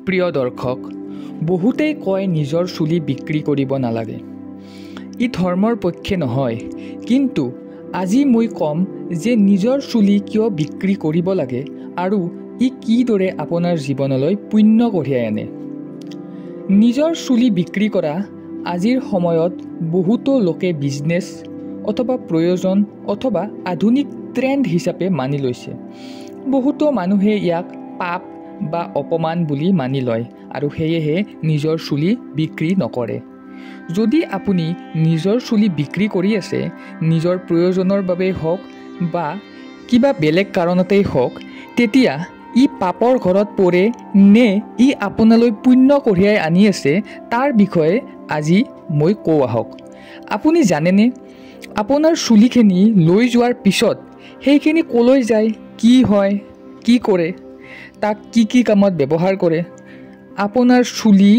প্ৰিয় দৰ্শক, বহুতেই কয় নিজৰ চুলি বিক্ৰী কৰিব নালাগে। ই ধৰ্মৰ পক্ষে নহয়, কিন্তু আজি মই ক'ম যে নিজৰ চুলি কিয় বিক্ৰী কৰিব লাগে আৰু ই কিদৰে আপোনাৰ জীৱনলৈ পুণ্য কঢ়িয়াই আনে। নিজৰ চুলি বিক্ৰী কৰা আজিৰ সময়ত বহুতো লোকে বিজনেছ অথবা প্ৰয়োজন অথবা আধুনিক ট্ৰেণ্ড হিচাপে মানি লৈছে। বহুতো মানুহে ইয়াক পাপ বা অপমান বুলি মানি লয় আৰু সেয়েহে নিজৰ চুলি বিক্ৰী নকৰে। যদি আপুনি নিজৰ চুলি বিক্ৰী কৰি আছে, নিজৰ প্ৰয়োজনৰ বাবে হওক বা কিবা বেলেগ কাৰণতেই হওক, তেতিয়া ই পাপৰ ঘৰত পৰে নে ই আপোনালৈ পুণ্য কঢ়িয়াই আনি আছে, তাৰ বিষয়ে আজি মই কওঁ আহক। আপুনি জানেনে, আপোনাৰ চুলিখিনি লৈ যোৱাৰ পিছত সেইখিনি ক'লৈ যায়, কি হয়, কি কৰে, তাক কি কি কামত ব্যৱহাৰ কৰে। আপোনাৰ চুলি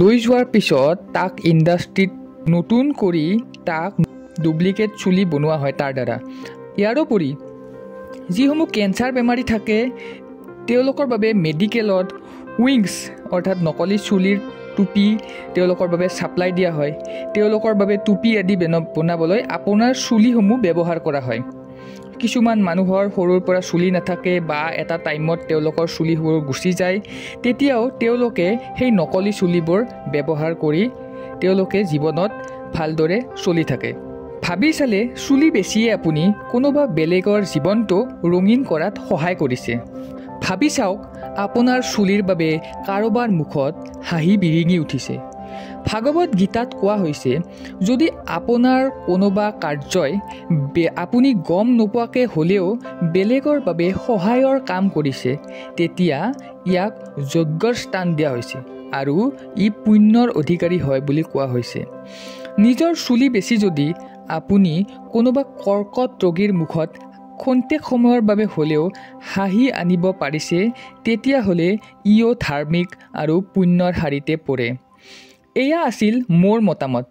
লৈ যোৱাৰ পিছত তাক ইণ্ডাষ্ট্ৰীত নতুন কৰি তাক ডুপ্লিকেট চুলি বনোৱা হয় তাৰ দ্বাৰা। ইয়াৰোপৰি যিসমূহ কেঞ্চাৰ বেমাৰী থাকে, তেওঁলোকৰ বাবে মেডিকেলত উইংছ অৰ্থাৎ নকলি চুলিৰ টুপি তেওঁলোকৰ বাবে ছাপ্লাই দিয়া হয়। তেওঁলোকৰ বাবে টুপি আদি বনাবলৈ আপোনাৰ চুলিসমূহ ব্যৱহাৰ কৰা হয়। কিছুমান মানুহৰ সৰুৰ পৰা চুলি নাথাকে বা এটা টাইমত তেওঁলোকৰ চুলিবোৰ গুচি যায়, তেতিয়াও তেওঁলোকে সেই নকলি চুলিবোৰ ব্যৱহাৰ কৰি তেওঁলোকে জীৱনত ভালদৰে চলি থাকে। ভাবি চালে চুলি বেছিয়ে আপুনি কোনোবা বেলেগৰ জীৱনটো ৰঙীন কৰাত সহায় কৰিছে। ভাবি চাওক, আপোনাৰ চুলিৰ বাবে কাৰোবাৰ মুখত হাঁহি বিৰিঙি উঠিছে। ভাগৱত গীতাত কোৱা হৈছে, যদি আপোনাৰ কোনোবা কাৰ্যই আপুনি গম নোপোৱাকৈ হ'লেও বেলেগৰ বাবে সহায়ৰ কাম কৰিছে, তেতিয়া ইয়াক যজ্ঞৰ স্থান দিয়া হৈছে আৰু ই পুণ্যৰ অধিকাৰী হয় বুলি কোৱা হৈছে। নিজৰ চুলি বেছি যদি আপুনি কোনোবা কৰ্কট ৰোগীৰ মুখত ক্ষন্তেক সময়ৰ বাবে হ'লেও হাঁহি আনিব পাৰিছে, তেতিয়াহ'লে ইও ধাৰ্মিক আৰু পুণ্যৰ শাৰীতে পৰে। এয়া আছিল মোৰ মতামত।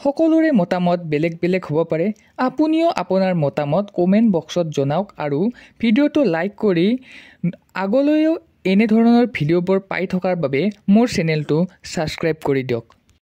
সকলোৰে মতামত বেলেগ বেলেগ হ'ব পাৰে। আপুনিও আপোনাৰ মতামত কমেণ্ট বক্সত জনাওক আৰু ভিডিঅ'টো লাইক কৰি আগলৈও এনেধৰণৰ ভিডিঅ'বোৰ পাই থকাৰ বাবে মোৰ চেনেলটো ছাবস্ক্ৰাইব কৰি দিয়ক।